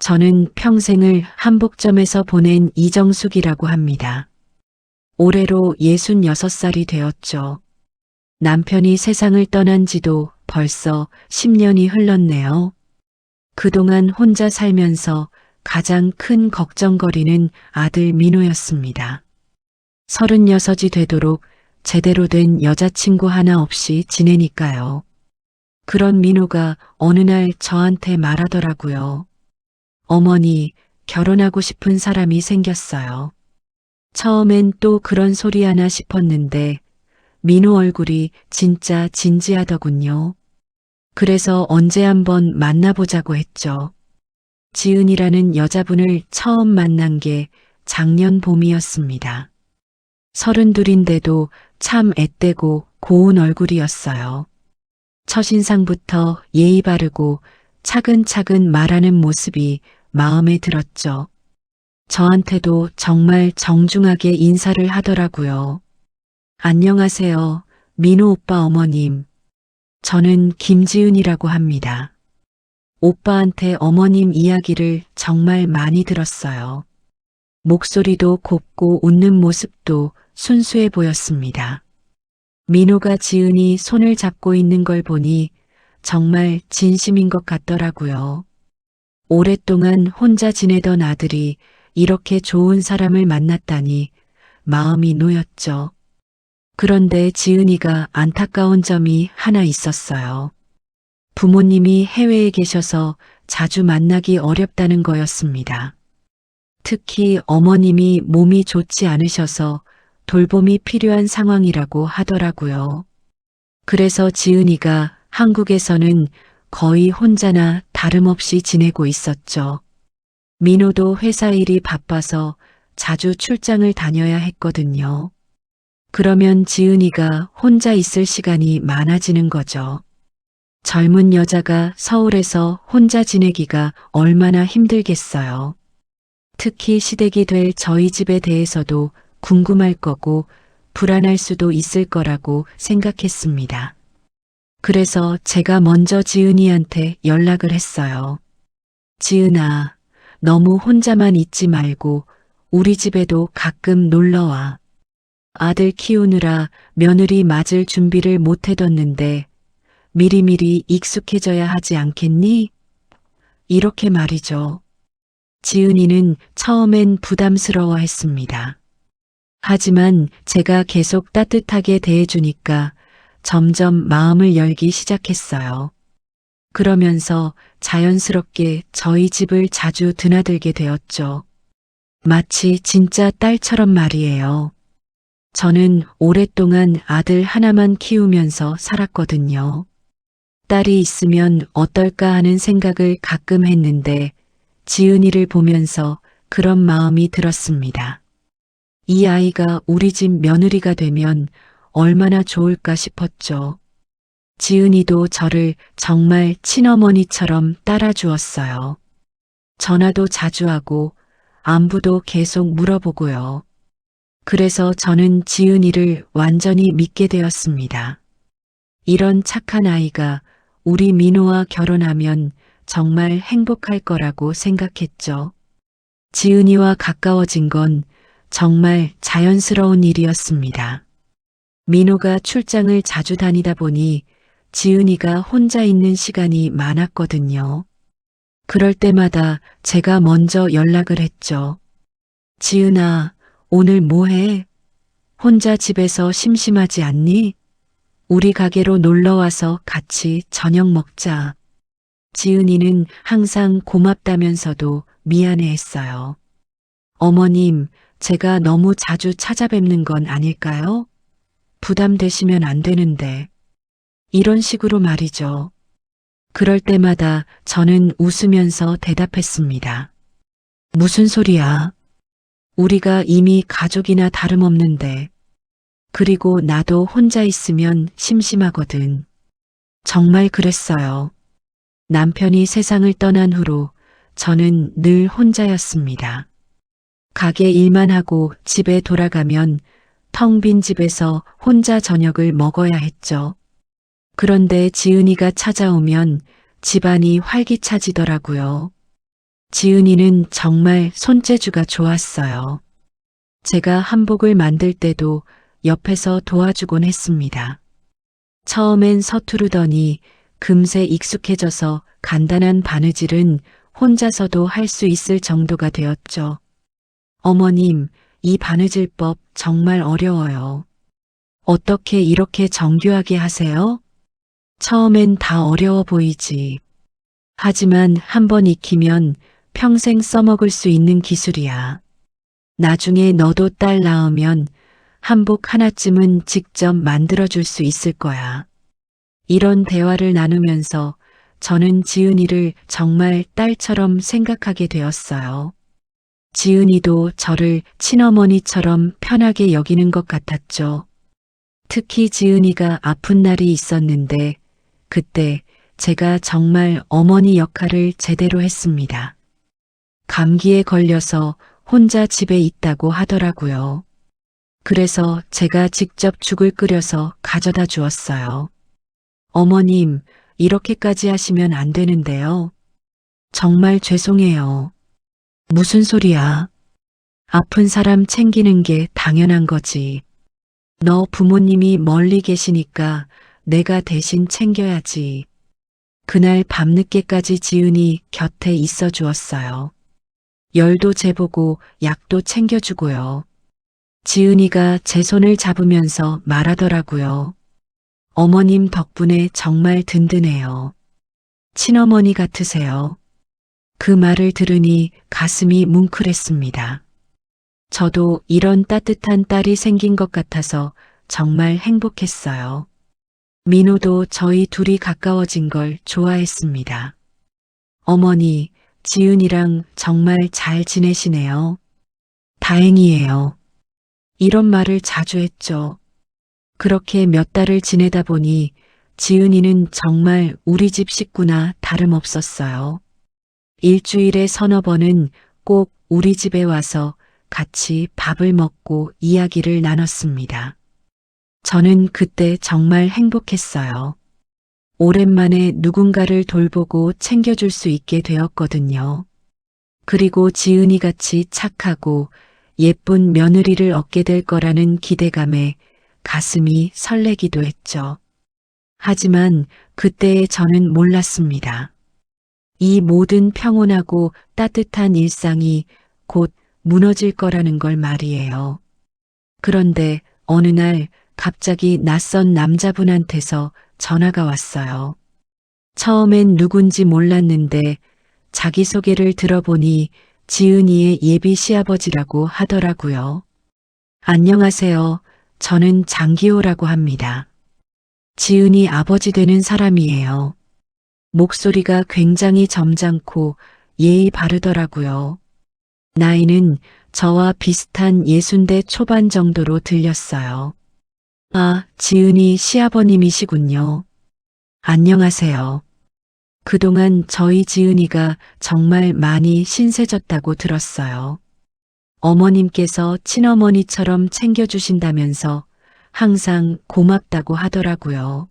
저는 평생을 한복점에서 보낸 이정숙이라고 합니다. 올해로 66살이 되었죠. 남편이 세상을 떠난 지도 벌써 10년이 흘렀네요. 그동안 혼자 살면서 가장 큰 걱정거리는 아들 민호였습니다. 36이 되도록 제대로 된 여자친구 하나 없이 지내니까요. 그런 민호가 어느 날 저한테 말하더라고요. 어머니, 결혼하고 싶은 사람이 생겼어요. 처음엔 또 그런 소리 하나 싶었는데 민호 얼굴이 진짜 진지하더군요. 그래서 언제 한번 만나보자고 했죠. 지은이라는 여자분을 처음 만난 게 작년 봄이었습니다. 32인데도 참 앳되고 고운 얼굴이었어요. 첫인상부터 예의 바르고 차근차근 말하는 모습이 마음에 들었죠. 저한테도 정말 정중하게 인사를 하더라고요. 안녕하세요, 민호 오빠 어머님. 저는 김지은이라고 합니다. 오빠한테 어머님 이야기를 정말 많이 들었어요. 목소리도 곱고 웃는 모습도 순수해 보였습니다. 민호가 지은이 손을 잡고 있는 걸 보니 정말 진심인 것 같더라고요. 오랫동안 혼자 지내던 아들이 이렇게 좋은 사람을 만났다니 마음이 놓였죠. 그런데 지은이가 안타까운 점이 하나 있었어요. 부모님이 해외에 계셔서 자주 만나기 어렵다는 거였습니다. 특히 어머님이 몸이 좋지 않으셔서 돌봄이 필요한 상황이라고 하더라고요. 그래서 지은이가 한국에서는 거의 혼자나 다름없이 지내고 있었죠. 민호도 회사 일이 바빠서 자주 출장을 다녀야 했거든요. 그러면 지은이가 혼자 있을 시간이 많아지는 거죠. 젊은 여자가 서울에서 혼자 지내기가 얼마나 힘들겠어요. 특히 시댁이 될 저희 집에 대해서도 궁금할 거고 불안할 수도 있을 거라고 생각했습니다. 그래서 제가 먼저 지은이한테 연락을 했어요. 지은아, 너무 혼자만 있지 말고 우리 집에도 가끔 놀러와. 아들 키우느라 며느리 맞을 준비를 못 해뒀는데 미리미리 익숙해져야 하지 않겠니? 이렇게 말이죠. 지은이는 처음엔 부담스러워 했습니다. 하지만 제가 계속 따뜻하게 대해주니까 점점 마음을 열기 시작했어요. 그러면서 자연스럽게 저희 집을 자주 드나들게 되었죠. 마치 진짜 딸처럼 말이에요. 저는 오랫동안 아들 하나만 키우면서 살았거든요. 딸이 있으면 어떨까 하는 생각을 가끔 했는데 지은이를 보면서 그런 마음이 들었습니다. 이 아이가 우리 집 며느리가 되면 얼마나 좋을까 싶었죠. 지은이도 저를 정말 친어머니처럼 따라주었어요. 전화도 자주 하고 안부도 계속 물어보고요. 그래서 저는 지은이를 완전히 믿게 되었습니다. 이런 착한 아이가 우리 민호와 결혼하면 정말 행복할 거라고 생각했죠. 지은이와 가까워진 건 정말 자연스러운 일이었습니다. 민호가 출장을 자주 다니다 보니 지은이가 혼자 있는 시간이 많았거든요. 그럴 때마다 제가 먼저 연락을 했죠. 지은아, 오늘 뭐 해? 혼자 집에서 심심하지 않니? 우리 가게로 놀러와서 같이 저녁 먹자. 지은이는 항상 고맙다면서도 미안해했어요. 어머님, 제가 너무 자주 찾아뵙는 건 아닐까요? 부담되시면 안 되는데. 이런 식으로 말이죠. 그럴 때마다 저는 웃으면서 대답했습니다. 무슨 소리야? 우리가 이미 가족이나 다름없는데. 그리고 나도 혼자 있으면 심심하거든. 정말 그랬어요. 남편이 세상을 떠난 후로 저는 늘 혼자였습니다. 가게 일만 하고 집에 돌아가면 텅 빈 집에서 혼자 저녁을 먹어야 했죠. 그런데 지은이가 찾아오면 집안이 활기차지더라고요. 지은이는 정말 손재주가 좋았어요. 제가 한복을 만들 때도 옆에서 도와주곤 했습니다. 처음엔 서투르더니 금세 익숙해져서 간단한 바느질은 혼자서도 할 수 있을 정도가 되었죠. 어머님, 이 바느질법 정말 어려워요. 어떻게 이렇게 정교하게 하세요? 처음엔 다 어려워 보이지. 하지만 한번 익히면 평생 써먹을 수 있는 기술이야. 나중에 너도 딸 낳으면 한복 하나쯤은 직접 만들어줄 수 있을 거야. 이런 대화를 나누면서 저는 지은이를 정말 딸처럼 생각하게 되었어요. 지은이도 저를 친어머니처럼 편하게 여기는 것 같았죠. 특히 지은이가 아픈 날이 있었는데 그때 제가 정말 어머니 역할을 제대로 했습니다. 감기에 걸려서 혼자 집에 있다고 하더라고요. 그래서 제가 직접 죽을 끓여서 가져다 주었어요. 어머님, 이렇게까지 하시면 안 되는데요. 정말 죄송해요. 무슨 소리야? 아픈 사람 챙기는 게 당연한 거지. 너 부모님이 멀리 계시니까 내가 대신 챙겨야지. 그날 밤늦게까지 지은이 곁에 있어 주었어요. 열도 재보고 약도 챙겨주고요. 지은이가 제 손을 잡으면서 말하더라고요. 어머님 덕분에 정말 든든해요. 친어머니 같으세요. 그 말을 들으니 가슴이 뭉클했습니다. 저도 이런 따뜻한 딸이 생긴 것 같아서 정말 행복했어요. 민호도 저희 둘이 가까워진 걸 좋아했습니다. 어머니, 지은이랑 정말 잘 지내시네요. 다행이에요. 이런 말을 자주 했죠. 그렇게 몇 달을 지내다 보니 지은이는 정말 우리 집 식구나 다름없었어요. 일주일에 서너 번은 꼭 우리 집에 와서 같이 밥을 먹고 이야기를 나눴습니다. 저는 그때 정말 행복했어요. 오랜만에 누군가를 돌보고 챙겨줄 수 있게 되었거든요. 그리고 지은이 같이 착하고 예쁜 며느리를 얻게 될 거라는 기대감에 가슴이 설레기도 했죠. 하지만 그때의 저는 몰랐습니다. 이 모든 평온하고 따뜻한 일상이 곧 무너질 거라는 걸 말이에요. 그런데 어느 날 갑자기 낯선 남자분한테서 전화가 왔어요. 처음엔 누군지 몰랐는데 자기소개를 들어보니 지은이의 예비 시아버지라고 하더라고요. 안녕하세요. 저는 장기호라고 합니다. 지은이 아버지 되는 사람이에요. 목소리가 굉장히 점잖고 예의 바르더라고요. 나이는 저와 비슷한 60대 초반 정도로 들렸어요. 아, 지은이 시아버님이시군요. 안녕하세요. 그동안 저희 지은이가 정말 많이 신세졌다고 들었어요. 어머님께서 친어머니처럼 챙겨주신다면서 항상 고맙다고 하더라고요.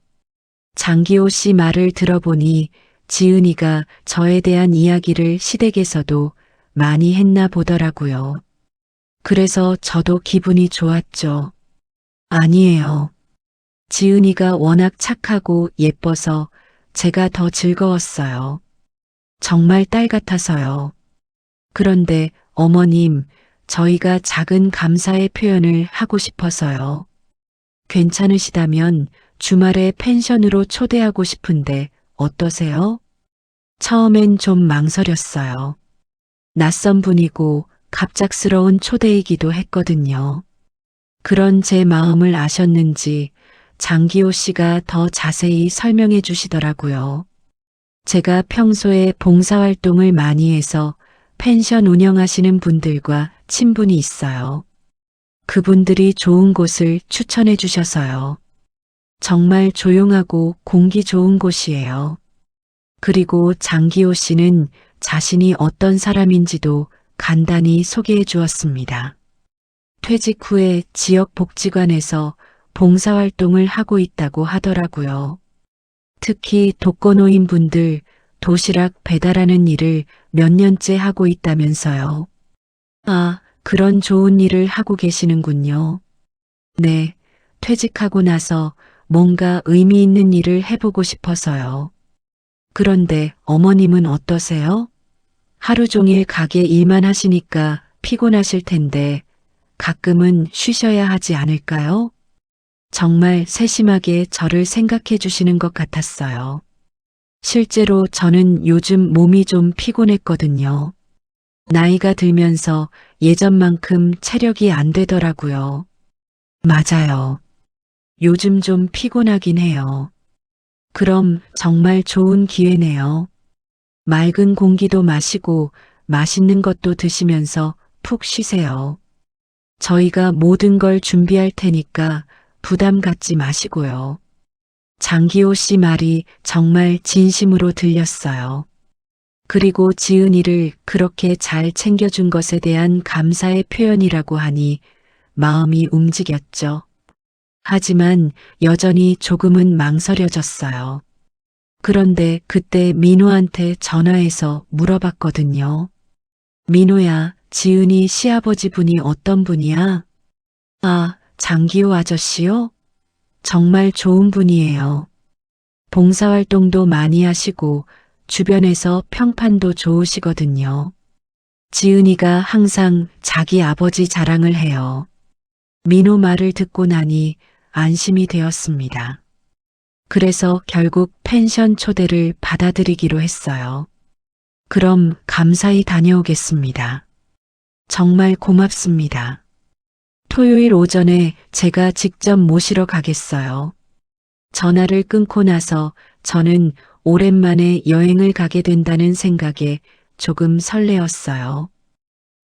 장기호 씨 말을 들어보니 지은이가 저에 대한 이야기를 시댁에서도 많이 했나 보더라고요. 그래서 저도 기분이 좋았죠. 아니에요. 지은이가 워낙 착하고 예뻐서 제가 더 즐거웠어요. 정말 딸 같아서요. 그런데 어머님, 저희가 작은 감사의 표현을 하고 싶어서요. 괜찮으시다면 주말에 펜션으로 초대하고 싶은데 어떠세요? 처음엔 좀 망설였어요. 낯선 분이고 갑작스러운 초대이기도 했거든요. 그런 제 마음을 아셨는지 장기호 씨가 더 자세히 설명해 주시더라고요. 제가 평소에 봉사활동을 많이 해서 펜션 운영하시는 분들과 친분이 있어요. 그분들이 좋은 곳을 추천해 주셔서요. 정말 조용하고 공기 좋은 곳이에요. 그리고 장기호 씨는 자신이 어떤 사람인지도 간단히 소개해 주었습니다. 퇴직 후에 지역 복지관에서 봉사활동을 하고 있다고 하더라고요. 특히 독거노인 분들 도시락 배달하는 일을 몇 년째 하고 있다면서요. 아, 그런 좋은 일을 하고 계시는군요. 네, 퇴직하고 나서 뭔가 의미 있는 일을 해보고 싶어서요. 그런데 어머님은 어떠세요? 하루 종일 가게 일만 하시니까 피곤하실 텐데 가끔은 쉬셔야 하지 않을까요? 정말 세심하게 저를 생각해 주시는 것 같았어요. 실제로 저는 요즘 몸이 좀 피곤했거든요. 나이가 들면서 예전만큼 체력이 안 되더라고요. 맞아요. 요즘 좀 피곤하긴 해요. 그럼 정말 좋은 기회네요. 맑은 공기도 마시고 맛있는 것도 드시면서 푹 쉬세요. 저희가 모든 걸 준비할 테니까 부담 갖지 마시고요. 장기호 씨 말이 정말 진심으로 들렸어요. 그리고 지은이를 그렇게 잘 챙겨준 것에 대한 감사의 표현이라고 하니 마음이 움직였죠. 하지만 여전히 조금은 망설여졌어요. 그런데 그때 민호한테 전화해서 물어봤거든요. 민호야, 지은이 시아버지 분이 어떤 분이야? 아, 장기호 아저씨요? 정말 좋은 분이에요. 봉사활동도 많이 하시고 주변에서 평판도 좋으시거든요. 지은이가 항상 자기 아버지 자랑을 해요. 민호 말을 듣고 나니 안심이 되었습니다. 그래서 결국 펜션 초대를 받아들이기로 했어요. 그럼 감사히 다녀오겠습니다. 정말 고맙습니다. 토요일 오전에 제가 직접 모시러 가겠어요. 전화를 끊고 나서 저는 오랜만에 여행을 가게 된다는 생각에 조금 설레었어요.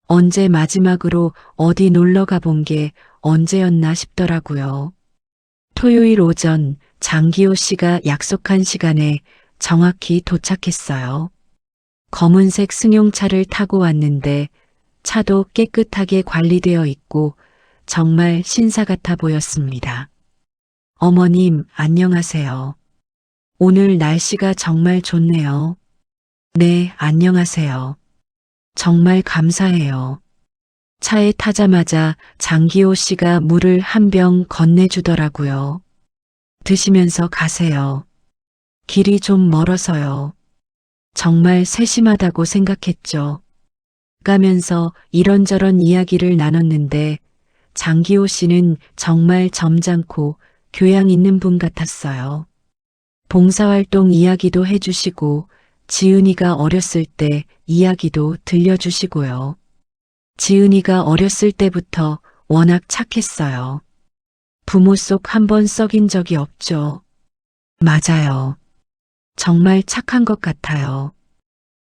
언제 마지막으로 어디 놀러 가본 게 언제였나 싶더라고요. 토요일 오전 장기호 씨가 약속한 시간에 정확히 도착했어요. 검은색 승용차를 타고 왔는데 차도 깨끗하게 관리되어 있고 정말 신사 같아 보였습니다. 어머님, 안녕하세요. 오늘 날씨가 정말 좋네요. 네, 안녕하세요. 정말 감사해요. 차에 타자마자 장기호 씨가 물을 한 병 건네주더라고요. 드시면서 가세요. 길이 좀 멀어서요. 정말 세심하다고 생각했죠. 가면서 이런저런 이야기를 나눴는데 장기호 씨는 정말 점잖고 교양 있는 분 같았어요. 봉사활동 이야기도 해주시고 지은이가 어렸을 때 이야기도 들려주시고요. 지은이가 어렸을 때부터 워낙 착했어요. 부모 속 한 번 썩인 적이 없죠. 맞아요. 정말 착한 것 같아요.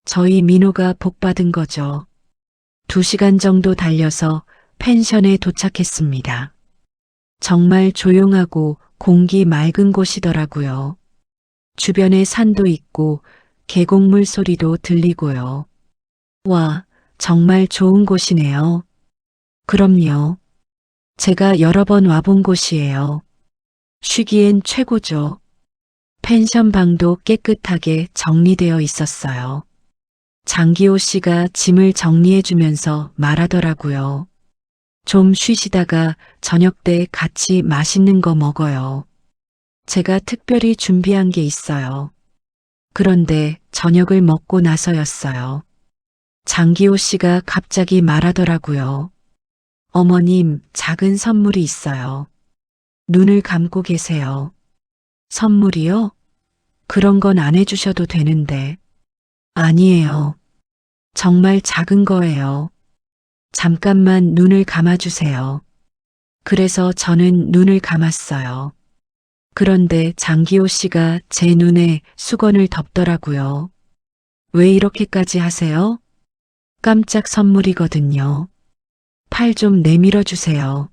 저희 민호가 복 받은 거죠. 2시간 정도 달려서 펜션에 도착했습니다. 정말 조용하고 공기 맑은 곳이더라고요. 주변에 산도 있고 계곡물 소리도 들리고요. 와, 정말 좋은 곳이네요. 그럼요. 제가 여러 번 와본 곳이에요. 쉬기엔 최고죠. 펜션 방도 깨끗하게 정리되어 있었어요. 장기호 씨가 짐을 정리해주면서 말하더라고요. 좀 쉬시다가 저녁 때 같이 맛있는 거 먹어요. 제가 특별히 준비한 게 있어요. 그런데 저녁을 먹고 나서였어요. 장기호 씨가 갑자기 말하더라고요. 어머님, 작은 선물이 있어요. 눈을 감고 계세요. 선물이요? 그런 건 안 해주셔도 되는데. 아니에요. 정말 작은 거예요. 잠깐만 눈을 감아주세요. 그래서 저는 눈을 감았어요. 그런데 장기호 씨가 제 눈에 수건을 덮더라고요. 왜 이렇게까지 하세요? 깜짝 선물이거든요. 팔 좀 내밀어 주세요.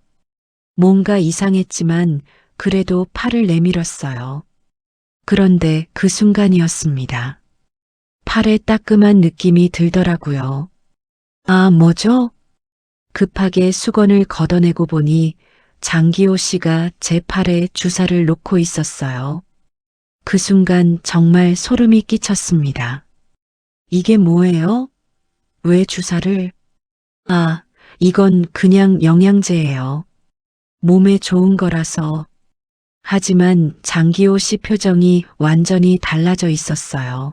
뭔가 이상했지만 그래도 팔을 내밀었어요. 그런데 그 순간이었습니다. 팔에 따끔한 느낌이 들더라고요. 아, 뭐죠? 급하게 수건을 걷어내고 보니 장기호 씨가 제 팔에 주사를 놓고 있었어요. 그 순간 정말 소름이 끼쳤습니다. 이게 뭐예요? 왜 주사를? 아, 이건 그냥 영양제예요. 몸에 좋은 거라서. 하지만 장기호 씨 표정이 완전히 달라져 있었어요.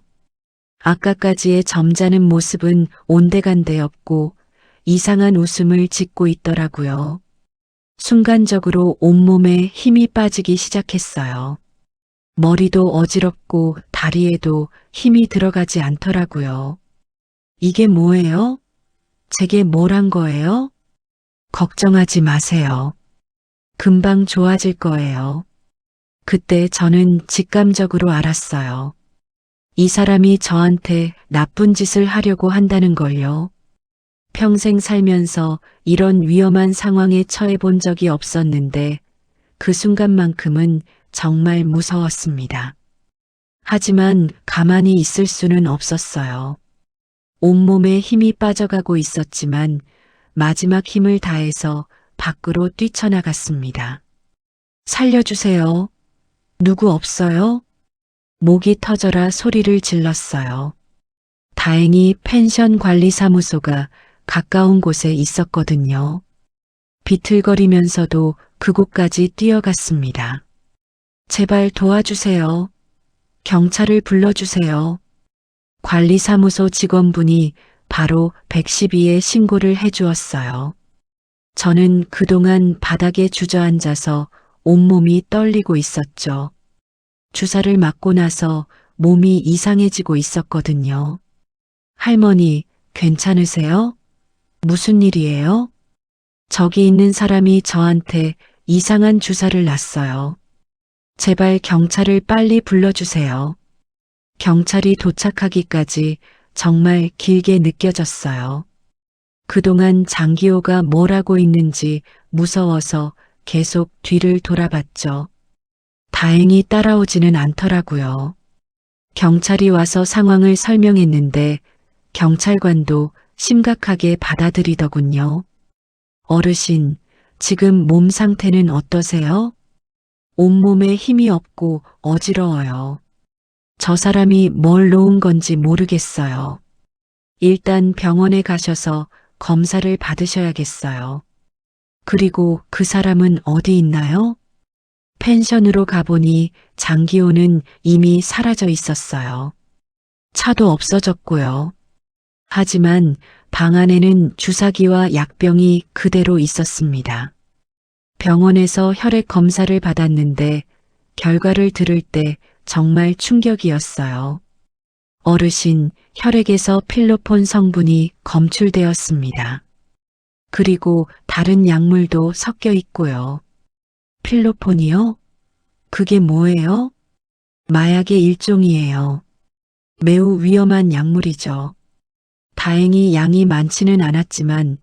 아까까지의 점잖은 모습은 온데간데없고 이상한 웃음을 짓고 있더라고요. 순간적으로 온몸에 힘이 빠지기 시작했어요. 머리도 어지럽고 다리에도 힘이 들어가지 않더라고요. 이게 뭐예요? 제게 뭘 한 거예요? 걱정하지 마세요. 금방 좋아질 거예요. 그때 저는 직감적으로 알았어요. 이 사람이 저한테 나쁜 짓을 하려고 한다는 걸요. 평생 살면서 이런 위험한 상황에 처해 본 적이 없었는데 그 순간만큼은 정말 무서웠습니다. 하지만 가만히 있을 수는 없었어요. 온몸에 힘이 빠져가고 있었지만 마지막 힘을 다해서 밖으로 뛰쳐나갔습니다. 살려주세요. 누구 없어요? 목이 터져라 소리를 질렀어요. 다행히 펜션 관리사무소가 가까운 곳에 있었거든요. 비틀거리면서도 그곳까지 뛰어갔습니다. 제발 도와주세요. 경찰을 불러주세요. 관리사무소 직원분이 바로 112에 신고를 해주었어요. 저는 그동안 바닥에 주저앉아서 온몸이 떨리고 있었죠. 주사를 맞고 나서 몸이 이상해지고 있었거든요. 할머니, 괜찮으세요? 무슨 일이에요? 저기 있는 사람이 저한테 이상한 주사를 놨어요. 제발 경찰을 빨리 불러주세요. 경찰이 도착하기까지 정말 길게 느껴졌어요. 그동안 장기호가 뭘 하고 있는지 무서워서 계속 뒤를 돌아봤죠. 다행히 따라오지는 않더라고요. 경찰이 와서 상황을 설명했는데 경찰관도 심각하게 받아들이더군요. 어르신, 지금 몸 상태는 어떠세요? 온몸에 힘이 없고 어지러워요. 저 사람이 뭘 놓은 건지 모르겠어요. 일단 병원에 가셔서 검사를 받으셔야겠어요. 그리고 그 사람은 어디 있나요? 펜션으로 가보니 장기호는 이미 사라져 있었어요. 차도 없어졌고요. 하지만 방 안에는 주사기와 약병이 그대로 있었습니다. 병원에서 혈액 검사를 받았는데 결과를 들을 때 정말 충격이었어요. 어르신, 혈액에서 필로폰 성분이 검출되었습니다. 그리고 다른 약물도 섞여 있고요. 필로폰이요? 그게 뭐예요? 마약의 일종이에요. 매우 위험한 약물이죠. 다행히 양이 많지는 않았지만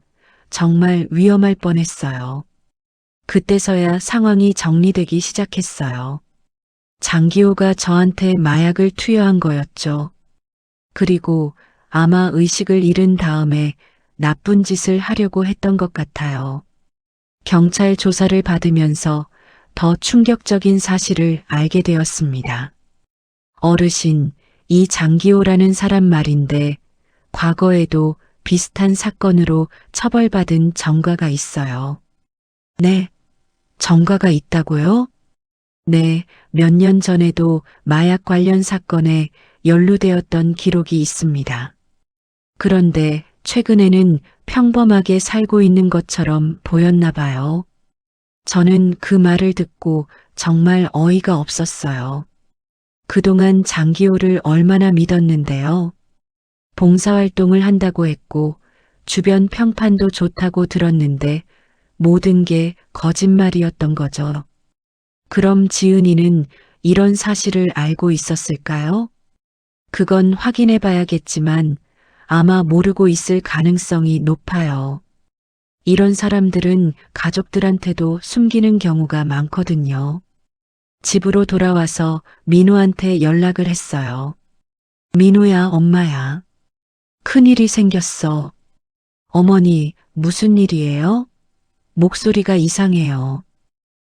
정말 위험할 뻔했어요. 그때서야 상황이 정리되기 시작했어요. 장기호가 저한테 마약을 투여한 거였죠. 그리고 아마 의식을 잃은 다음에 나쁜 짓을 하려고 했던 것 같아요. 경찰 조사를 받으면서 더 충격적인 사실을 알게 되었습니다. 어르신, 이 장기호라는 사람 말인데 과거에도 비슷한 사건으로 처벌받은 전과가 있어요. 네, 전과가 있다고요? 네, 몇 년 전에도 마약 관련 사건에 연루되었던 기록이 있습니다. 그런데 최근에는 평범하게 살고 있는 것처럼 보였나 봐요. 저는 그 말을 듣고 정말 어이가 없었어요. 그동안 장기호를 얼마나 믿었는데요. 봉사활동을 한다고 했고 주변 평판도 좋다고 들었는데 모든 게 거짓말이었던 거죠. 그럼 지은이는 이런 사실을 알고 있었을까요? 그건 확인해 봐야겠지만 아마 모르고 있을 가능성이 높아요. 이런 사람들은 가족들한테도 숨기는 경우가 많거든요. 집으로 돌아와서 민호한테 연락을 했어요. 민호야, 엄마야. 큰일이 생겼어. 어머니, 무슨 일이에요? 목소리가 이상해요.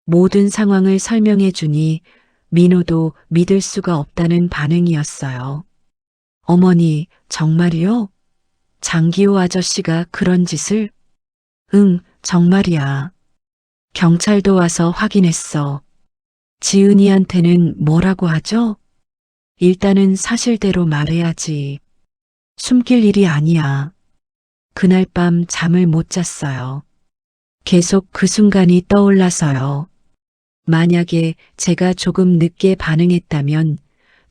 모든 상황을 설명해 주니 민호도 믿을 수가 없다는 반응이었어요. 어머니, 정말이요? 장기호 아저씨가 그런 짓을? 응, 정말이야. 경찰도 와서 확인했어. 지은이한테는 뭐라고 하죠? 일단은 사실대로 말해야지. 숨길 일이 아니야. 그날 밤 잠을 못 잤어요. 계속 그 순간이 떠올라서요. 만약에 제가 조금 늦게 반응했다면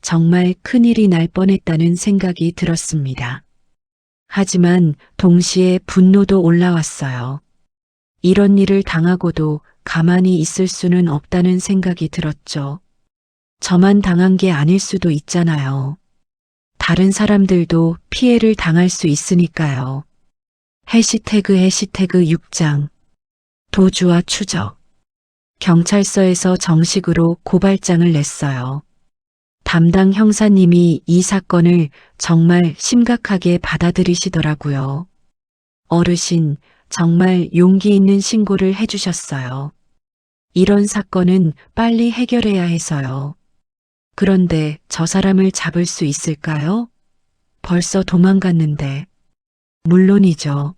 정말 큰일이 날 뻔했다는 생각이 들었습니다. 하지만 동시에 분노도 올라왔어요. 이런 일을 당하고도 가만히 있을 수는 없다는 생각이 들었죠. 저만 당한 게 아닐 수도 있잖아요. 다른 사람들도 피해를 당할 수 있으니까요. 해시태그 6장. 도주와 추적. 경찰서에서 정식으로 고발장을 냈어요. 담당 형사님이 이 사건을 정말 심각하게 받아들이시더라고요. 어르신, 정말 용기 있는 신고를 해주셨어요. 이런 사건은 빨리 해결해야 해서요. 그런데 저 사람을 잡을 수 있을까요? 벌써 도망갔는데. 물론이죠.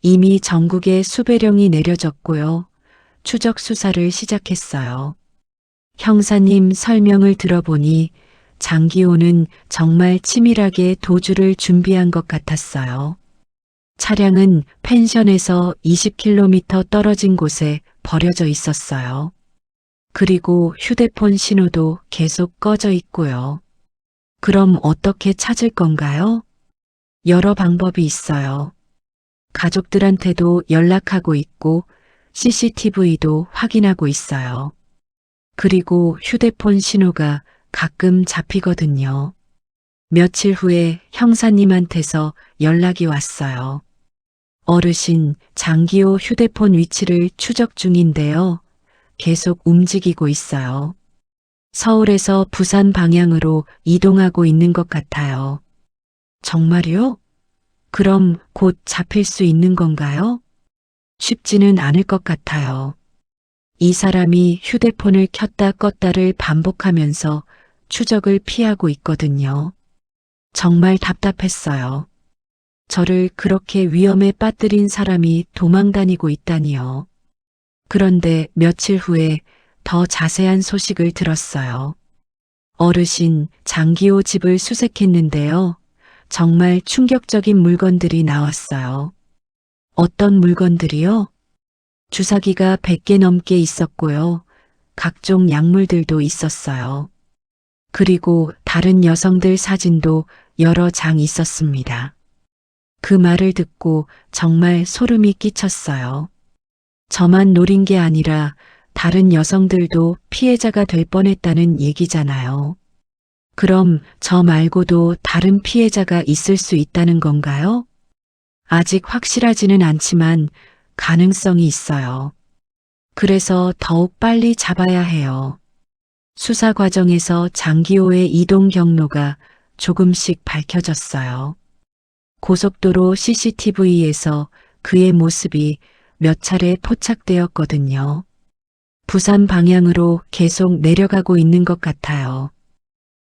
이미 전국에 수배령이 내려졌고요. 추적 수사를 시작했어요. 형사님 설명을 들어보니 장기호는 정말 치밀하게 도주를 준비한 것 같았어요. 차량은 펜션에서 20km 떨어진 곳에 버려져 있었어요. 그리고 휴대폰 신호도 계속 꺼져 있고요. 그럼 어떻게 찾을 건가요? 여러 방법이 있어요. 가족들한테도 연락하고 있고 CCTV도 확인하고 있어요. 그리고 휴대폰 신호가 가끔 잡히거든요. 며칠 후에 형사님한테서 연락이 왔어요. 어르신, 장기호 휴대폰 위치를 추적 중인데요. 계속 움직이고 있어요. 서울에서 부산 방향으로 이동하고 있는 것 같아요. 정말요? 그럼 곧 잡힐 수 있는 건가요? 쉽지는 않을 것 같아요. 이 사람이 휴대폰을 켰다 껐다를 반복하면서 추적을 피하고 있거든요. 정말 답답했어요. 저를 그렇게 위험에 빠뜨린 사람이 도망다니고 있다니요. 그런데 며칠 후에 더 자세한 소식을 들었어요. 어르신, 장기호 집을 수색했는데요. 정말 충격적인 물건들이 나왔어요. 어떤 물건들이요? 주사기가 100개 넘게 있었고요. 각종 약물들도 있었어요. 그리고 다른 여성들 사진도 여러 장 있었습니다. 그 말을 듣고 정말 소름이 끼쳤어요. 저만 노린 게 아니라 다른 여성들도 피해자가 될 뻔했다는 얘기잖아요. 그럼 저 말고도 다른 피해자가 있을 수 있다는 건가요? 아직 확실하지는 않지만 가능성이 있어요. 그래서 더욱 빨리 잡아야 해요. 수사 과정에서 장기호의 이동 경로가 조금씩 밝혀졌어요. 고속도로 CCTV에서 그의 모습이 몇 차례 포착되었거든요. 부산 방향으로 계속 내려가고 있는 것 같아요.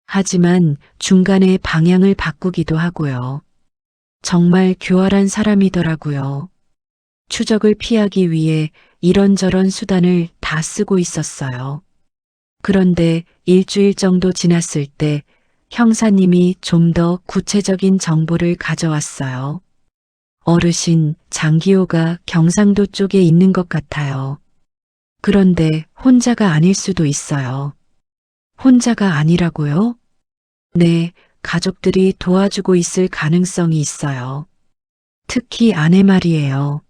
하지만 중간에 방향을 바꾸기도 하고요. 정말 교활한 사람이더라고요. 추적을 피하기 위해 이런저런 수단을 다 쓰고 있었어요. 그런데 일주일 정도 지났을 때 형사님이 좀 더 구체적인 정보를 가져왔어요. 어르신, 장기호가 경상도 쪽에 있는 것 같아요. 그런데 혼자가 아닐 수도 있어요. 혼자가 아니라고요? 네, 가족들이 도와주고 있을 가능성이 있어요. 특히 아내 말이에요.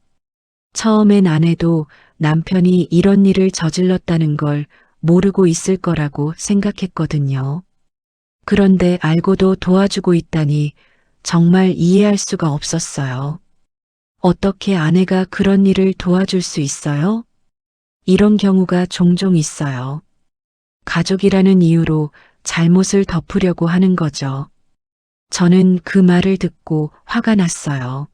처음엔 아내도 남편이 이런 일을 저질렀다는 걸 모르고 있을 거라고 생각했거든요. 그런데 알고도 도와주고 있다니 정말 이해할 수가 없었어요. 어떻게 아내가 그런 일을 도와줄 수 있어요? 이런 경우가 종종 있어요. 가족이라는 이유로 잘못을 덮으려고 하는 거죠. 저는 그 말을 듣고 화가 났어요.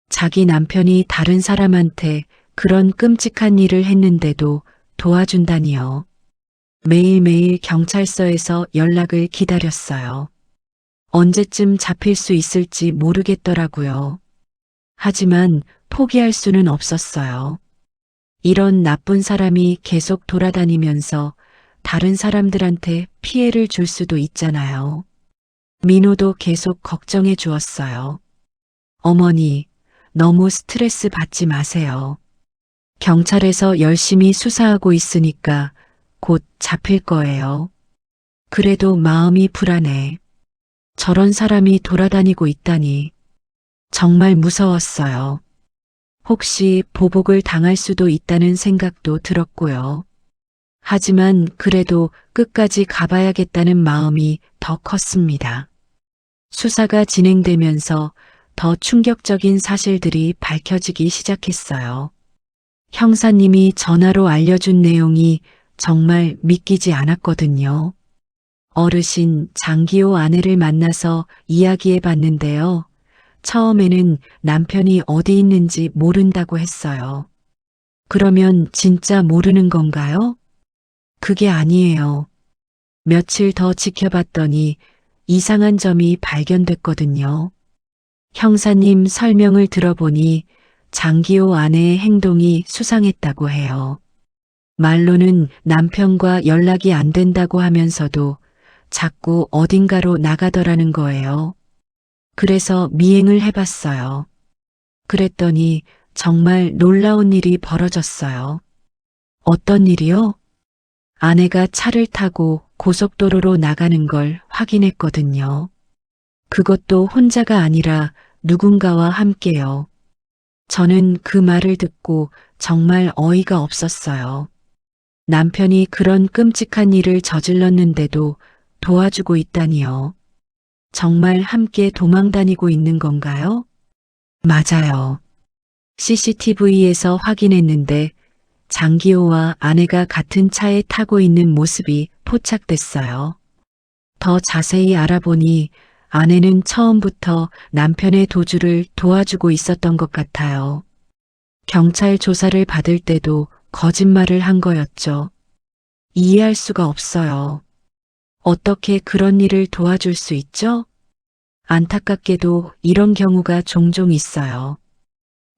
자기 남편이 다른 사람한테 그런 끔찍한 일을 했는데도 도와준다니요. 매일매일 경찰서에서 연락을 기다렸어요. 언제쯤 잡힐 수 있을지 모르겠더라고요. 하지만 포기할 수는 없었어요. 이런 나쁜 사람이 계속 돌아다니면서 다른 사람들한테 피해를 줄 수도 있잖아요. 민호도 계속 걱정해 주었어요. 어머니, 너무 스트레스 받지 마세요. 경찰에서 열심히 수사하고 있으니까 곧 잡힐 거예요. 그래도 마음이 불안해. 저런 사람이 돌아다니고 있다니. 정말 무서웠어요. 혹시 보복을 당할 수도 있다는 생각도 들었고요. 하지만 그래도 끝까지 가봐야겠다는 마음이 더 컸습니다. 수사가 진행되면서 더 충격적인 사실들이 밝혀지기 시작했어요. 형사님이 전화로 알려준 내용이 정말 믿기지 않았거든요. 어르신 장기호 아내를 만나서 이야기해 봤는데요. 처음에는 남편이 어디 있는지 모른다고 했어요. 그러면 진짜 모르는 건가요? 그게 아니에요. 며칠 더 지켜봤더니 이상한 점이 발견됐거든요. 형사님 설명을 들어보니 장기호 아내의 행동이 수상했다고 해요. 말로는 남편과 연락이 안 된다고 하면서도 자꾸 어딘가로 나가더라는 거예요. 그래서 미행을 해봤어요. 그랬더니 정말 놀라운 일이 벌어졌어요. 어떤 일이요? 아내가 차를 타고 고속도로로 나가는 걸 확인했거든요. 그것도 혼자가 아니라 누군가와 함께요. 저는 그 말을 듣고 정말 어이가 없었어요. 남편이 그런 끔찍한 일을 저질렀는데도 도와주고 있다니요. 정말 함께 도망 다니고 있는 건가요? 맞아요. CCTV에서 확인했는데 장기호와 아내가 같은 차에 타고 있는 모습이 포착됐어요. 더 자세히 알아보니 아내는 처음부터 남편의 도주를 도와주고 있었던 것 같아요. 경찰 조사를 받을 때도 거짓말을 한 거였죠. 이해할 수가 없어요. 어떻게 그런 일을 도와줄 수 있죠? 안타깝게도 이런 경우가 종종 있어요.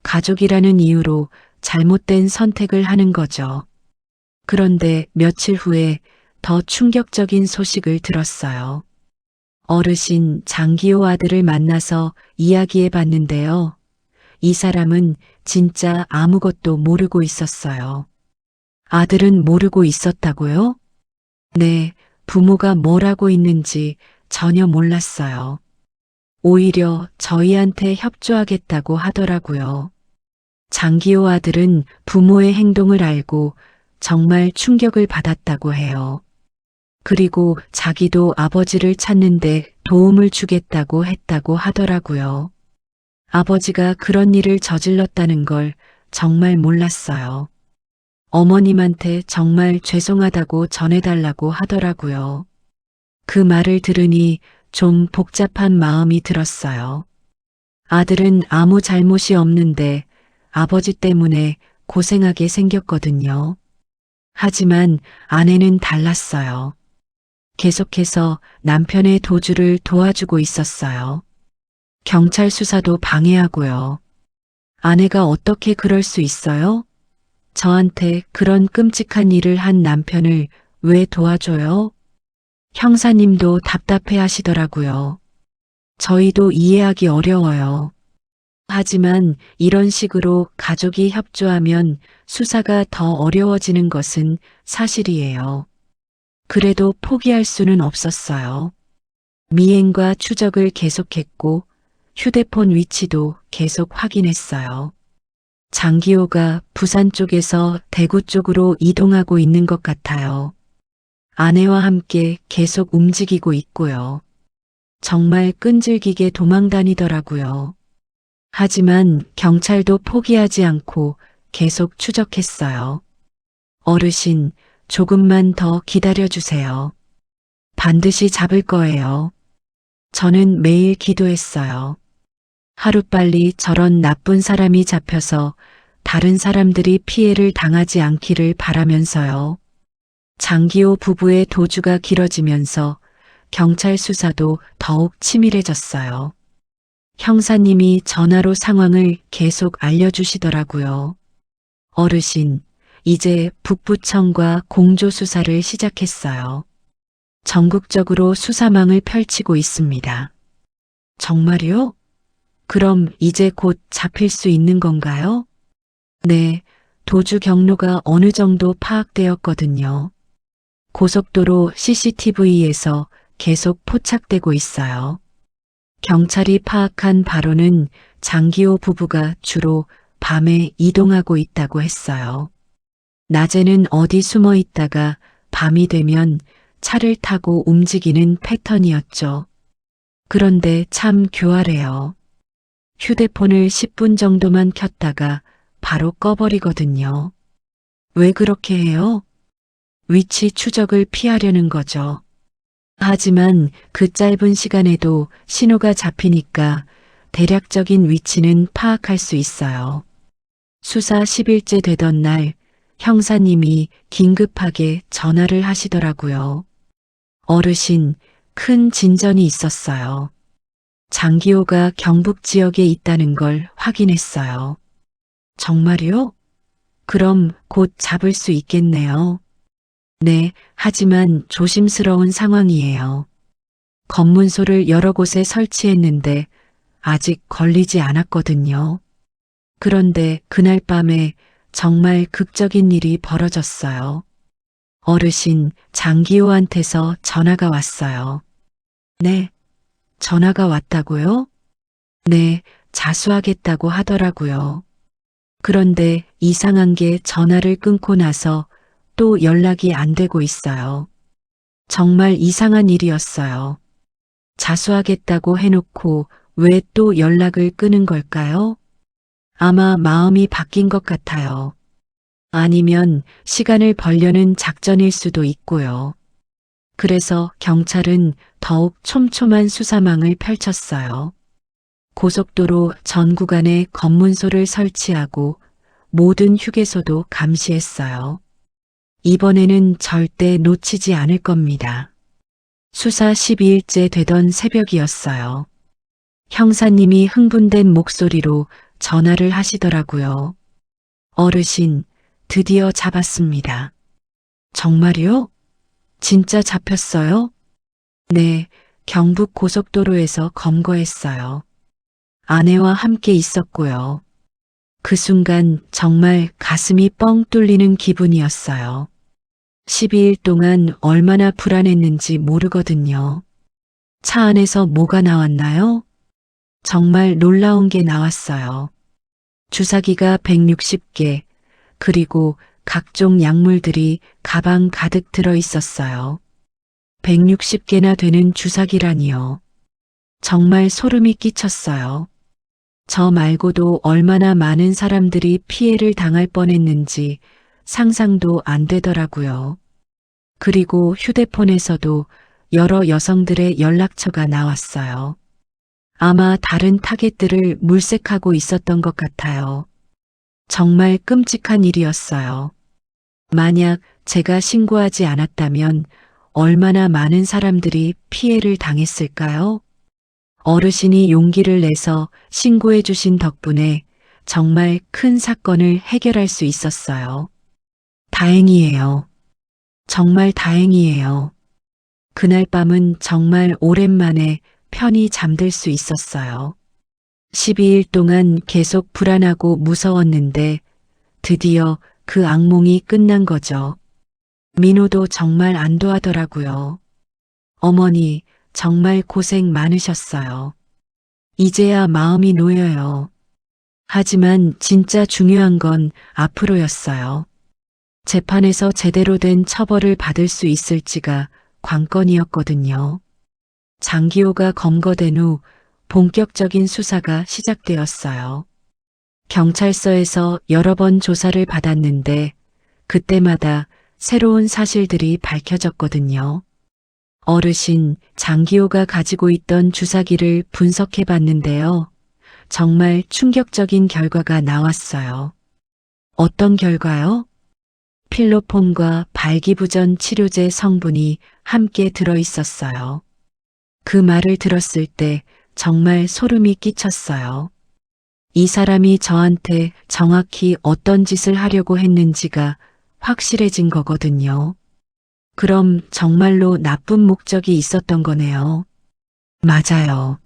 가족이라는 이유로 잘못된 선택을 하는 거죠. 그런데 며칠 후에 더 충격적인 소식을 들었어요. 어르신 장기호 아들을 만나서 이야기해 봤는데요. 이 사람은 진짜 아무것도 모르고 있었어요. 아들은 모르고 있었다고요? 네, 부모가 뭘 하고 있는지 전혀 몰랐어요. 오히려 저희한테 협조하겠다고 하더라고요. 장기호 아들은 부모의 행동을 알고 정말 충격을 받았다고 해요. 그리고 자기도 아버지를 찾는데 도움을 주겠다고 했다고 하더라고요. 아버지가 그런 일을 저질렀다는 걸 정말 몰랐어요. 어머님한테 정말 죄송하다고 전해달라고 하더라고요. 그 말을 들으니 좀 복잡한 마음이 들었어요. 아들은 아무 잘못이 없는데 아버지 때문에 고생하게 생겼거든요. 하지만 아내는 달랐어요. 계속해서 남편의 도주를 도와주고 있었어요. 경찰 수사도 방해하고요. 아내가 어떻게 그럴 수 있어요? 저한테 그런 끔찍한 일을 한 남편을 왜 도와줘요? 형사님도 답답해 하시더라고요. 저희도 이해하기 어려워요. 하지만 이런 식으로 가족이 협조하면 수사가 더 어려워지는 것은 사실이에요. 그래도 포기할 수는 없었어요. 미행과 추적을 계속했고 휴대폰 위치도 계속 확인했어요. 장기호가 부산 쪽에서 대구 쪽으로 이동하고 있는 것 같아요. 아내와 함께 계속 움직이고 있고요. 정말 끈질기게 도망다니더라고요. 하지만 경찰도 포기하지 않고 계속 추적했어요. 어르신, 조금만 더 기다려주세요. 반드시 잡을 거예요. 저는 매일 기도했어요. 하루빨리 저런 나쁜 사람이 잡혀서 다른 사람들이 피해를 당하지 않기를 바라면서요. 장기호 부부의 도주가 길어지면서 경찰 수사도 더욱 치밀해졌어요. 형사님이 전화로 상황을 계속 알려주시더라고요. 어르신, 이제 북부청과 공조수사를 시작했어요. 전국적으로 수사망을 펼치고 있습니다. 정말요? 그럼 이제 곧 잡힐 수 있는 건가요? 네, 도주 경로가 어느 정도 파악되었거든요. 고속도로 CCTV에서 계속 포착되고 있어요. 경찰이 파악한 바로는 장기호 부부가 주로 밤에 이동하고 있다고 했어요. 낮에는 어디 숨어 있다가 밤이 되면 차를 타고 움직이는 패턴이었죠. 그런데 참 교활해요. 휴대폰을 10분 정도만 켰다가 바로 꺼버리거든요. 왜 그렇게 해요? 위치 추적을 피하려는 거죠. 하지만 그 짧은 시간에도 신호가 잡히니까 대략적인 위치는 파악할 수 있어요. 수사 10일째 되던 날 형사님이 긴급하게 전화를 하시더라고요. 어르신, 큰 진전이 있었어요. 장기호가 경북 지역에 있다는 걸 확인했어요. 정말요? 그럼 곧 잡을 수 있겠네요. 네, 하지만 조심스러운 상황이에요. 검문소를 여러 곳에 설치했는데 아직 걸리지 않았거든요. 그런데 그날 밤에 정말 극적인 일이 벌어졌어요. 어르신 장기호한테서 전화가 왔어요. 네, 전화가 왔다고요? 네, 자수하겠다고 하더라고요. 그런데 이상한 게 전화를 끊고 나서 또 연락이 안 되고 있어요. 정말 이상한 일이었어요. 자수하겠다고 해놓고 왜 또 연락을 끊은 걸까요? 아마 마음이 바뀐 것 같아요. 아니면 시간을 벌려는 작전일 수도 있고요. 그래서 경찰은 더욱 촘촘한 수사망을 펼쳤어요. 고속도로 전 구간에 검문소를 설치하고 모든 휴게소도 감시했어요. 이번에는 절대 놓치지 않을 겁니다. 수사 12일째 되던 새벽이었어요. 형사님이 흥분된 목소리로 전화를 하시더라고요. 어르신, 드디어 잡았습니다. 정말요? 진짜 잡혔어요? 네, 경북 고속도로에서 검거했어요. 아내와 함께 있었고요. 그 순간 정말 가슴이 뻥 뚫리는 기분이었어요. 12일 동안 얼마나 불안했는지 모르거든요. 차 안에서 뭐가 나왔나요? 정말 놀라운 게 나왔어요. 주사기가 160개, 그리고 각종 약물들이 가방 가득 들어 있었어요. 160개나 되는 주사기라니요. 정말 소름이 끼쳤어요. 저 말고도 얼마나 많은 사람들이 피해를 당할 뻔했는지 상상도 안 되더라고요. 그리고 휴대폰에서도 여러 여성들의 연락처가 나왔어요. 아마 다른 타겟들을 물색하고 있었던 것 같아요. 정말 끔찍한 일이었어요. 만약 제가 신고하지 않았다면 얼마나 많은 사람들이 피해를 당했을까요? 어르신이 용기를 내서 신고해 주신 덕분에 정말 큰 사건을 해결할 수 있었어요. 다행이에요. 정말 다행이에요. 그날 밤은 정말 오랜만에 편히 잠들 수 있었어요. 12일 동안 계속 불안하고 무서웠는데 드디어 그 악몽이 끝난 거죠. 민호도 정말 안도하더라고요. 어머니, 정말 고생 많으셨어요. 이제야 마음이 놓여요. 하지만 진짜 중요한 건 앞으로였어요. 재판에서 제대로 된 처벌을 받을 수 있을지가 관건이었거든요. 장기호가 검거된 후 본격적인 수사가 시작되었어요. 경찰서에서 여러 번 조사를 받았는데 그때마다 새로운 사실들이 밝혀졌거든요. 어르신, 장기호가 가지고 있던 주사기를 분석해 봤는데요. 정말 충격적인 결과가 나왔어요. 어떤 결과요? 필로폰과 발기부전 치료제 성분이 함께 들어 있었어요. 그 말을 들었을 때 정말 소름이 끼쳤어요. 이 사람이 저한테 정확히 어떤 짓을 하려고 했는지가 확실해진 거거든요. 그럼 정말로 나쁜 목적이 있었던 거네요. 맞아요.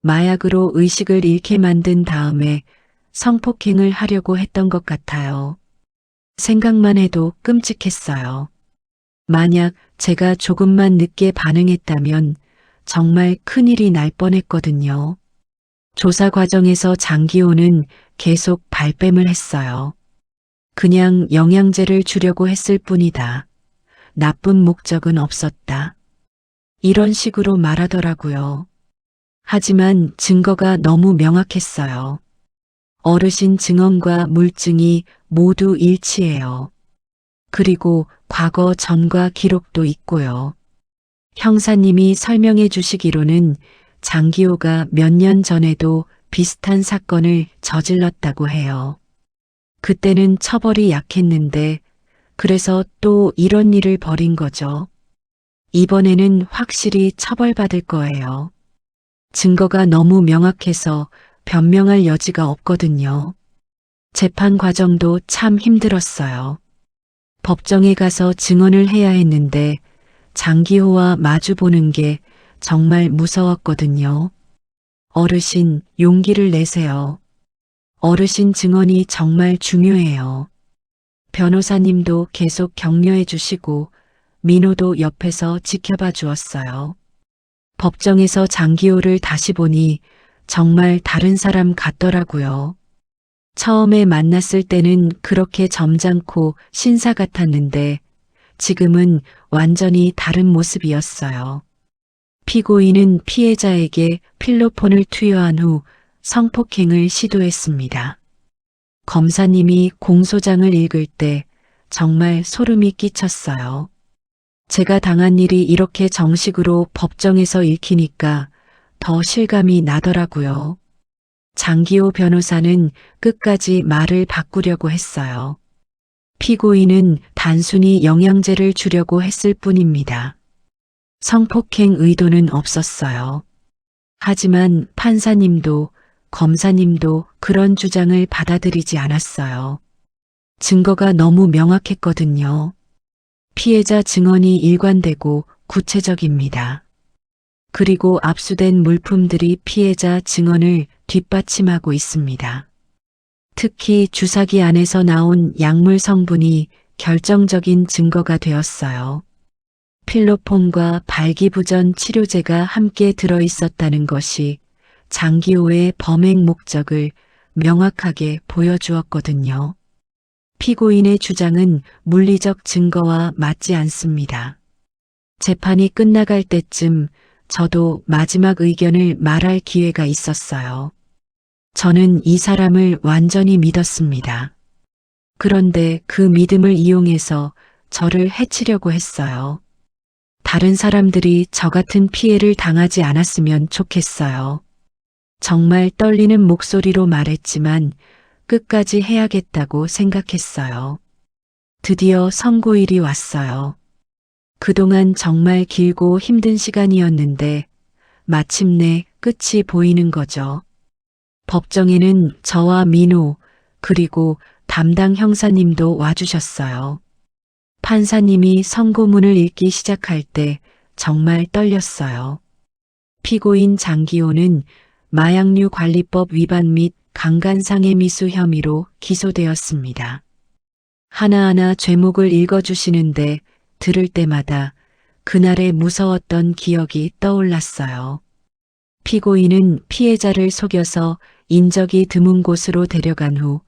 마약으로 의식을 잃게 만든 다음에 성폭행을 하려고 했던 것 같아요. 생각만 해도 끔찍했어요. 만약 제가 조금만 늦게 반응했다면 정말 큰일이 날 뻔했거든요. 조사 과정에서 장기호는 계속 발뺌을 했어요. 그냥 영양제를 주려고 했을 뿐이다. 나쁜 목적은 없었다. 이런 식으로 말하더라고요. 하지만 증거가 너무 명확했어요. 어르신 증언과 물증이 모두 일치해요. 그리고 과거 전과 기록도 있고요. 형사님이 설명해 주시기로는 장기호가 몇 년 전에도 비슷한 사건을 저질렀다고 해요. 그때는 처벌이 약했는데 그래서 또 이런 일을 벌인 거죠. 이번에는 확실히 처벌받을 거예요. 증거가 너무 명확해서 변명할 여지가 없거든요. 재판 과정도 참 힘들었어요. 법정에 가서 증언을 해야 했는데 장기호와 마주보는 게 정말 무서웠거든요. 어르신, 용기를 내세요. 어르신 증언이 정말 중요해요. 변호사님도 계속 격려해 주시고 민호도 옆에서 지켜봐 주었어요. 법정에서 장기호를 다시 보니 정말 다른 사람 같더라고요. 처음에 만났을 때는 그렇게 점잖고 신사 같았는데 지금은 완전히 다른 모습이었어요. 피고인은 피해자에게 필로폰을 투여한 후 성폭행을 시도했습니다. 검사님이 공소장을 읽을 때 정말 소름이 끼쳤어요. 제가 당한 일이 이렇게 정식으로 법정에서 읽히니까 더 실감이 나더라고요. 장기호 변호사는 끝까지 말을 바꾸려고 했어요. 피고인은 단순히 영양제를 주려고 했을 뿐입니다. 성폭행 의도는 없었어요. 하지만 판사님도 검사님도 그런 주장을 받아들이지 않았어요. 증거가 너무 명확했거든요. 피해자 증언이 일관되고 구체적입니다. 그리고 압수된 물품들이 피해자 증언을 뒷받침하고 있습니다. 특히 주사기 안에서 나온 약물 성분이 결정적인 증거가 되었어요. 필로폰과 발기부전 치료제가 함께 들어있었다는 것이 장기호의 범행 목적을 명확하게 보여주었거든요. 피고인의 주장은 물리적 증거와 맞지 않습니다. 재판이 끝나갈 때쯤 저도 마지막 의견을 말할 기회가 있었어요. 저는 이 사람을 완전히 믿었습니다. 그런데 그 믿음을 이용해서 저를 해치려고 했어요. 다른 사람들이 저 같은 피해를 당하지 않았으면 좋겠어요. 정말 떨리는 목소리로 말했지만 끝까지 해야겠다고 생각했어요. 드디어 선고일이 왔어요. 그동안 정말 길고 힘든 시간이었는데 마침내 끝이 보이는 거죠. 법정에는 저와 민호 그리고 담당 형사님도 와주셨어요. 판사님이 선고문을 읽기 시작할 때 정말 떨렸어요. 피고인 장기호는 마약류 관리법 위반 및 강간상해미수 혐의로 기소되었습니다. 하나하나 죄목을 읽어주시는데 들을 때마다 그날의 무서웠던 기억이 떠올랐어요. 피고인은 피해자를 속여서 인적이 드문 곳으로 데려간 후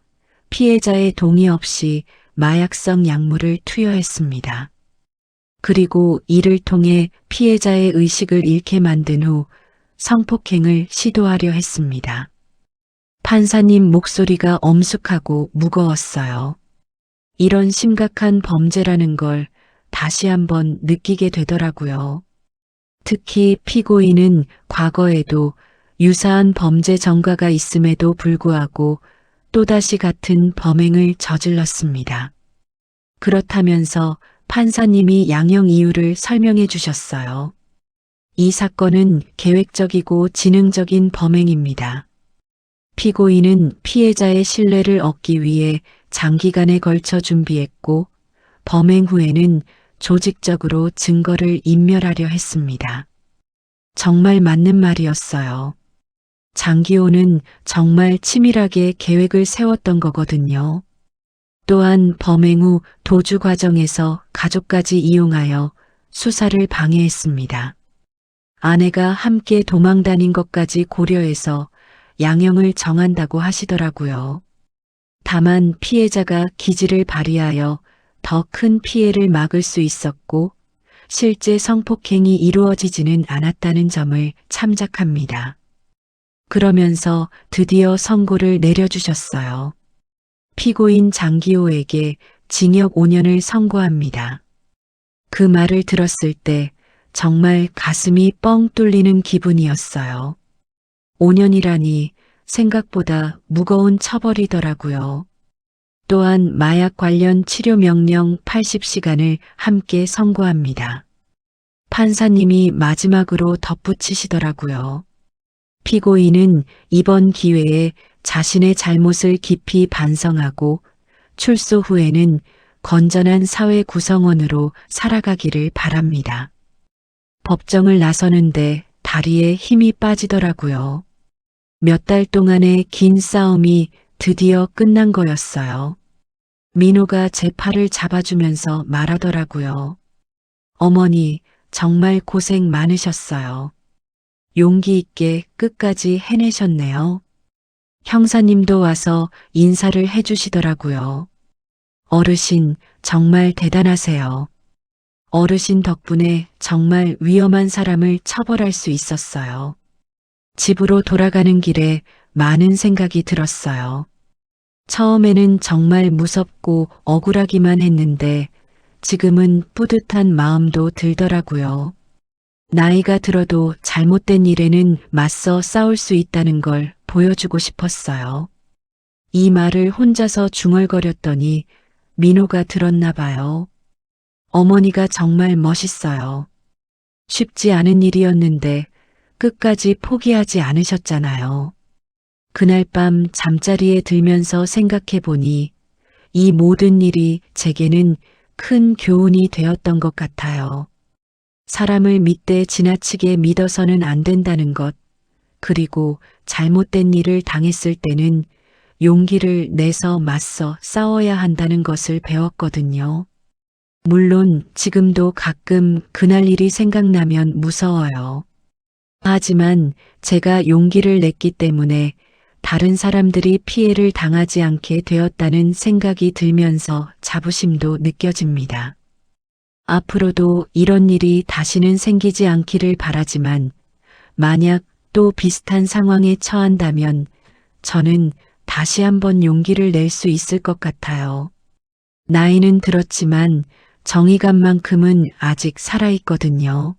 피해자의 동의 없이 마약성 약물을 투여했습니다. 그리고 이를 통해 피해자의 의식을 잃게 만든 후 성폭행을 시도하려 했습니다. 판사님 목소리가 엄숙하고 무거웠어요. 이런 심각한 범죄라는 걸 다시 한번 느끼게 되더라고요. 특히 피고인은 과거에도 유사한 범죄 전과가 있음에도 불구하고 또다시 같은 범행을 저질렀습니다. 그렇다면서 판사님이 양형 이유를 설명해 주셨어요. 이 사건은 계획적이고 지능적인 범행입니다. 피고인은 피해자의 신뢰를 얻기 위해 장기간에 걸쳐 준비했고, 범행 후에는 조직적으로 증거를 인멸하려 했습니다. 정말 맞는 말이었어요. 장기호는 정말 치밀하게 계획을 세웠던 거거든요. 또한 범행 후 도주 과정에서 가족까지 이용하여 수사를 방해했습니다. 아내가 함께 도망 다닌 것까지 고려해서 양형을 정한다고 하시더라고요. 다만 피해자가 기지를 발휘하여 더 큰 피해를 막을 수 있었고 실제 성폭행이 이루어지지는 않았다는 점을 참작합니다. 그러면서 드디어 선고를 내려주셨어요. 피고인 장기호에게 징역 5년을 선고합니다. 그 말을 들었을 때 정말 가슴이 뻥 뚫리는 기분이었어요. 5년이라니 생각보다 무거운 처벌이더라고요. 또한 마약 관련 치료 명령 80시간을 함께 선고합니다. 판사님이 마지막으로 덧붙이시더라고요. 피고인은 이번 기회에 자신의 잘못을 깊이 반성하고 출소 후에는 건전한 사회 구성원으로 살아가기를 바랍니다. 법정을 나서는데 다리에 힘이 빠지더라고요. 몇 달 동안의 긴 싸움이 드디어 끝난 거였어요. 민호가 제 팔을 잡아주면서 말하더라고요. 어머니, 정말 고생 많으셨어요. 용기 있게 끝까지 해내셨네요. 형사님도 와서 인사를 해주시더라고요. 어르신, 정말 대단하세요. 어르신 덕분에 정말 위험한 사람을 처벌할 수 있었어요. 집으로 돌아가는 길에 많은 생각이 들었어요. 처음에는 정말 무섭고 억울하기만 했는데 지금은 뿌듯한 마음도 들더라고요. 나이가 들어도 잘못된 일에는 맞서 싸울 수 있다는 걸 보여주고 싶었어요. 이 말을 혼자서 중얼거렸더니 민호가 들었나 봐요. 어머니가 정말 멋있어요. 쉽지 않은 일이었는데 끝까지 포기하지 않으셨잖아요. 그날 밤 잠자리에 들면서 생각해 보니 이 모든 일이 제게는 큰 교훈이 되었던 것 같아요. 사람을 믿되 지나치게 믿어서는 안 된다는 것, 그리고 잘못된 일을 당했을 때는 용기를 내서 맞서 싸워야 한다는 것을 배웠거든요. 물론 지금도 가끔 그날 일이 생각나면 무서워요. 하지만 제가 용기를 냈기 때문에 다른 사람들이 피해를 당하지 않게 되었다는 생각이 들면서 자부심도 느껴집니다. 앞으로도 이런 일이 다시는 생기지 않기를 바라지만 만약 또 비슷한 상황에 처한다면 저는 다시 한번 용기를 낼 수 있을 것 같아요. 나이는 들었지만 정의감만큼은 아직 살아있거든요.